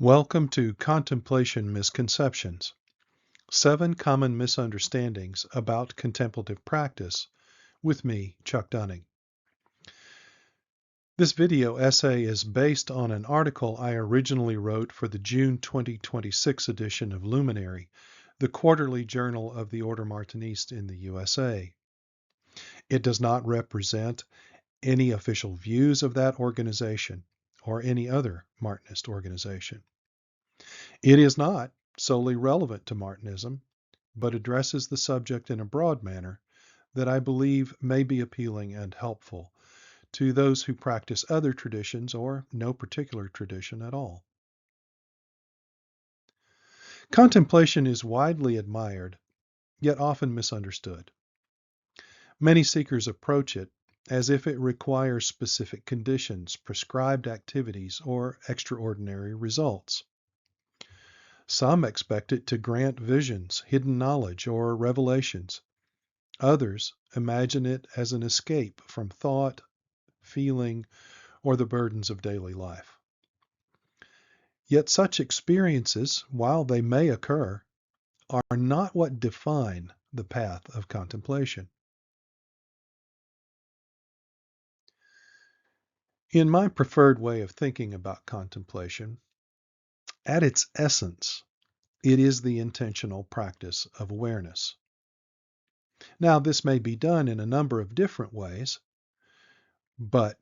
Welcome to Contemplation Misconceptions, 7 Common Misunderstandings about Contemplative Practice, with me, Chuck Dunning. This video essay is based on an article I originally wrote for the June 2026 edition of Luminary, the quarterly journal of the Order Martiniste in the USA. It does not represent any official views of that organization or any other Martinist organization. It is not solely relevant to Martinism, but addresses the subject in a broad manner that I believe may be appealing and helpful to those who practice other traditions or no particular tradition at all. Contemplation is widely admired, yet often misunderstood. Many seekers approach it as if it requires specific conditions, prescribed activities, or extraordinary results. Some expect it to grant visions, hidden knowledge, or revelations. Others imagine it as an escape from thought, feeling, or the burdens of daily life. Yet such experiences, while they may occur, are not what define the path of contemplation. In my preferred way of thinking about contemplation, at its essence, it is the intentional practice of awareness. Now, this may be done in a number of different ways, but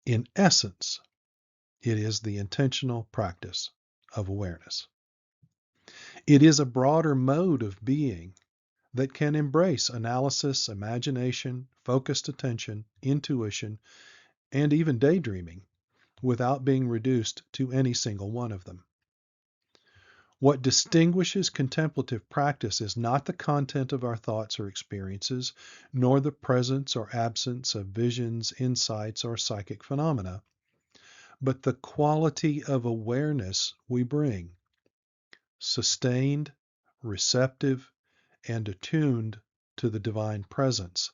in essence, it is the intentional practice of awareness. It is a broader mode of being that can embrace analysis, imagination, focused attention, intuition, and even daydreaming without being reduced to any single one of them. What distinguishes contemplative practice is not the content of our thoughts or experiences, nor the presence or absence of visions, insights, or psychic phenomena, but the quality of awareness we bring, sustained, receptive, and attuned to the divine presence,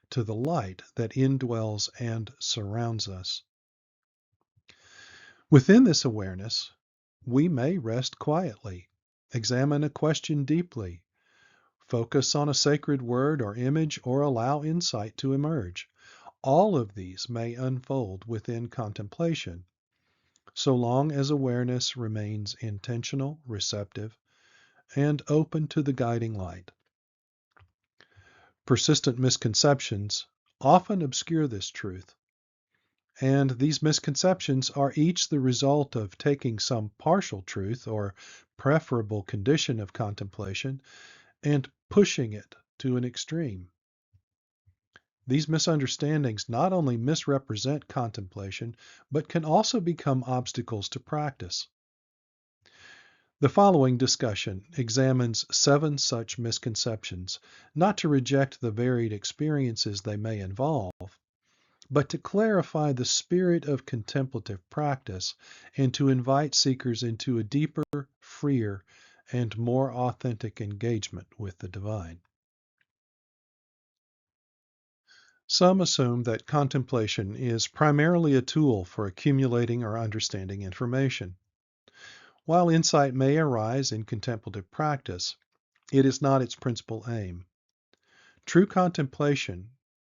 to the light that indwells and surrounds us. Within this awareness, we may rest quietly, examine a question deeply, focus on a sacred word or image, or allow insight to emerge. All of these may unfold within contemplation, so long as awareness remains intentional, receptive, and open to the guiding light. Persistent misconceptions often obscure this truth, and these misconceptions are each the result of taking some partial truth or preferable condition of contemplation and pushing it to an extreme. These misunderstandings not only misrepresent contemplation, but can also become obstacles to practice. The following discussion examines 7 such misconceptions, not to reject the varied experiences they may involve, but to clarify the spirit of contemplative practice and to invite seekers into a deeper, freer, and more authentic engagement with the divine. Some assume that contemplation is primarily a tool for accumulating or understanding information. While insight may arise in contemplative practice, it is not its principal aim. True contemplation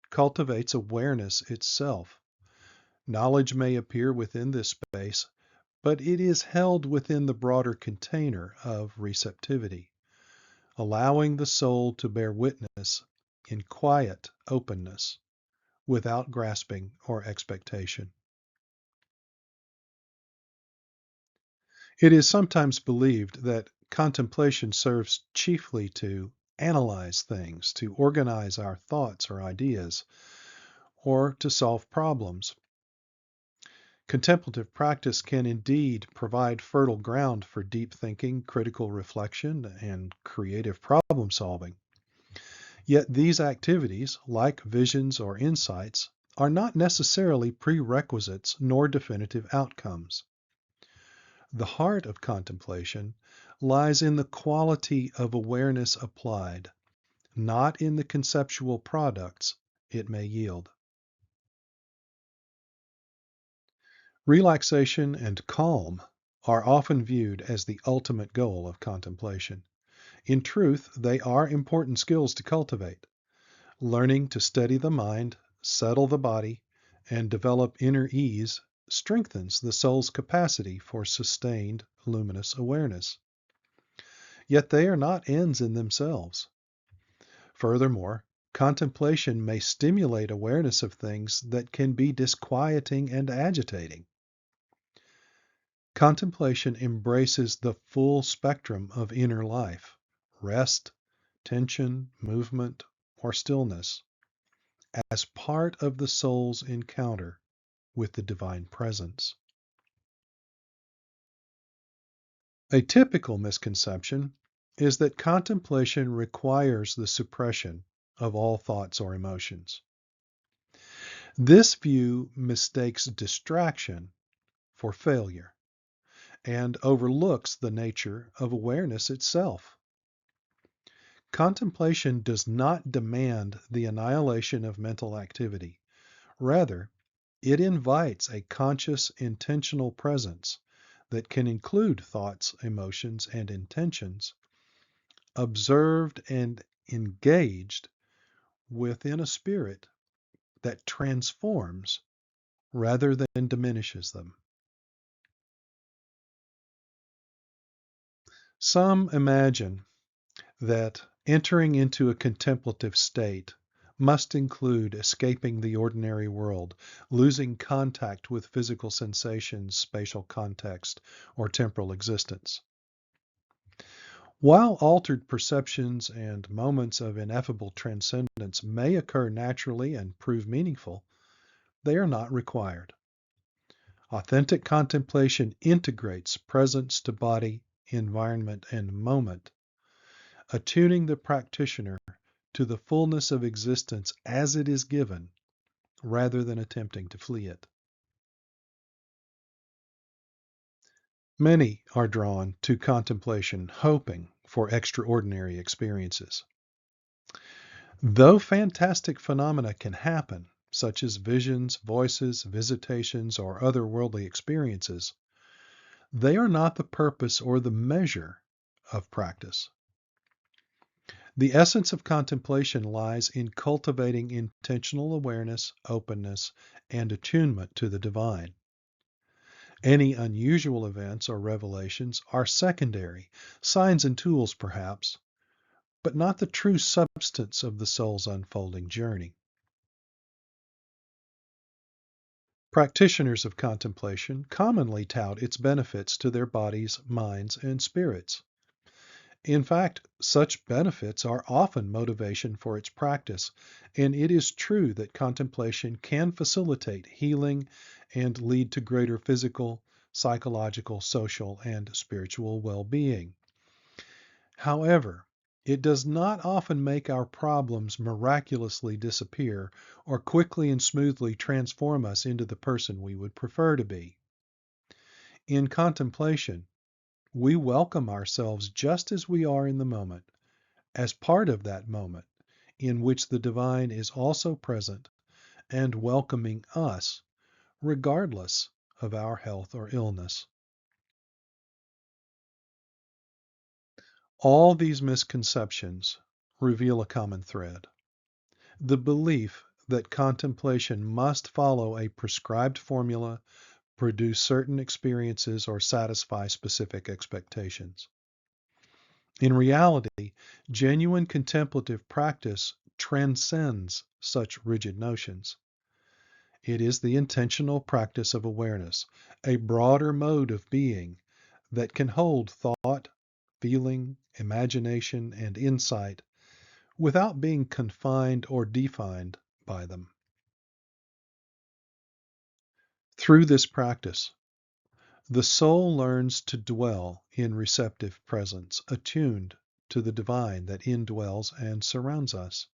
cultivates awareness itself. Knowledge may appear within this space, but it is held within the broader container of receptivity, allowing the soul to bear witness in quiet openness, without grasping or expectation. It is sometimes believed that contemplation serves chiefly to analyze things, to organize our thoughts or ideas, or to solve problems. Contemplative practice can indeed provide fertile ground for deep thinking, critical reflection, and creative problem solving. Yet these activities, like visions or insights, are not necessarily prerequisites nor definitive outcomes. The heart of contemplation lies in the quality of awareness applied, not in the conceptual products it may yield. Relaxation and calm are often viewed as the ultimate goal of contemplation. In truth, they are important skills to cultivate. Learning to steady the mind, settle the body, and develop inner ease strengthens the soul's capacity for sustained luminous awareness. Yet they are not ends in themselves. Furthermore, contemplation may stimulate awareness of things that can be disquieting and agitating. Contemplation embraces the full spectrum of inner life: rest, tension, movement, or stillness, as part of the soul's encounter with the divine presence. A typical misconception is that contemplation requires the suppression of all thoughts or emotions. This view mistakes distraction for failure and overlooks the nature of awareness itself. Contemplation does not demand the annihilation of mental activity. Rather, it invites a conscious, intentional presence that can include thoughts, emotions, and intentions, observed and engaged within a spirit that transforms rather than diminishes them. Some imagine that entering into a contemplative state must include escaping the ordinary world, losing contact with physical sensations, spatial context, or temporal existence. While altered perceptions and moments of ineffable transcendence may occur naturally and prove meaningful, they are not required. Authentic contemplation integrates presence to body, environment, and moment, attuning the practitioner to the fullness of existence as it is given, rather than attempting to flee it. Many are drawn to contemplation hoping for extraordinary experiences. Though fantastic phenomena can happen, such as visions, voices, visitations, or otherworldly experiences, they are not the purpose or the measure of practice. The essence of contemplation lies in cultivating intentional awareness, openness, and attunement to the divine. Any unusual events or revelations are secondary, signs and tools perhaps, but not the true substance of the soul's unfolding journey. Practitioners of contemplation commonly tout its benefits to their bodies, minds, and spirits. In fact, such benefits are often motivation for its practice, and it is true that contemplation can facilitate healing and lead to greater physical, psychological, social, and spiritual well-being. However, it does not often make our problems miraculously disappear or quickly and smoothly transform us into the person we would prefer to be. In contemplation, we welcome ourselves just as we are in the moment, as part of that moment in which the divine is also present and welcoming us, regardless of our health or illness. All these misconceptions reveal a common thread: the belief that contemplation must follow a prescribed formula, produce certain experiences, or satisfy specific expectations. In reality, genuine contemplative practice transcends such rigid notions. It is the intentional practice of awareness, a broader mode of being that can hold thought, feeling, imagination, and insight without being confined or defined by them. Through this practice, the soul learns to dwell in receptive presence, attuned to the divine that indwells and surrounds us.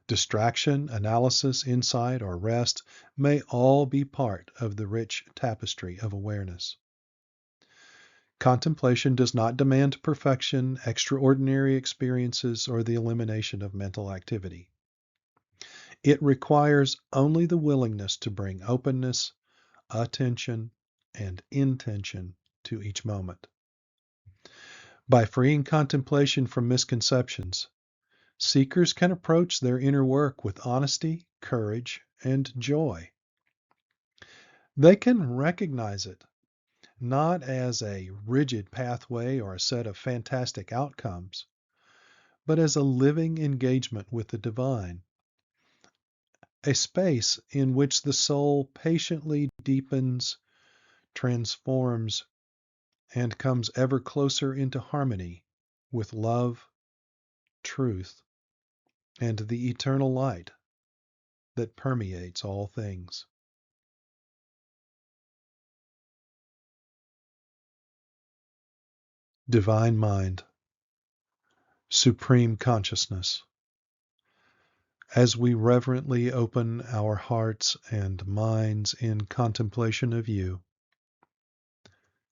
Distraction, analysis, insight, or rest may all be part of the rich tapestry of awareness. Contemplation does not demand perfection, extraordinary experiences, or the elimination of mental activity. It requires only the willingness to bring openness, attention, and intention to each moment. By freeing contemplation from misconceptions, seekers can approach their inner work with honesty, courage, and joy. They can recognize it not as a rigid pathway or a set of fantastic outcomes, but as a living engagement with the divine, a space in which the soul patiently deepens, transforms, and comes ever closer into harmony with love, truth, and the eternal light that permeates all things. Divine Mind, Supreme Consciousness, as we reverently open our hearts and minds in contemplation of you,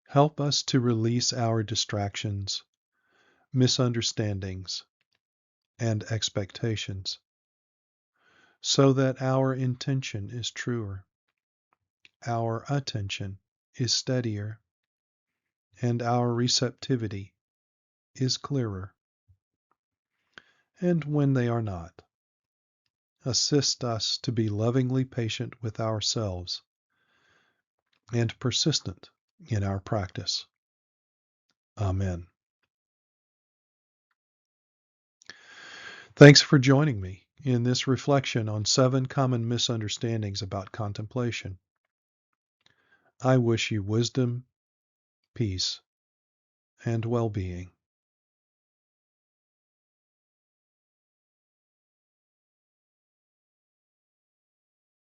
help us to release our distractions, misunderstandings, and expectations, so that our intention is truer, our attention is steadier, and our receptivity is clearer. And when they are not, assist us to be lovingly patient with ourselves and persistent in our practice. Amen. Thanks for joining me in this reflection on 7 common misunderstandings about contemplation. I wish you wisdom, peace, and well-being.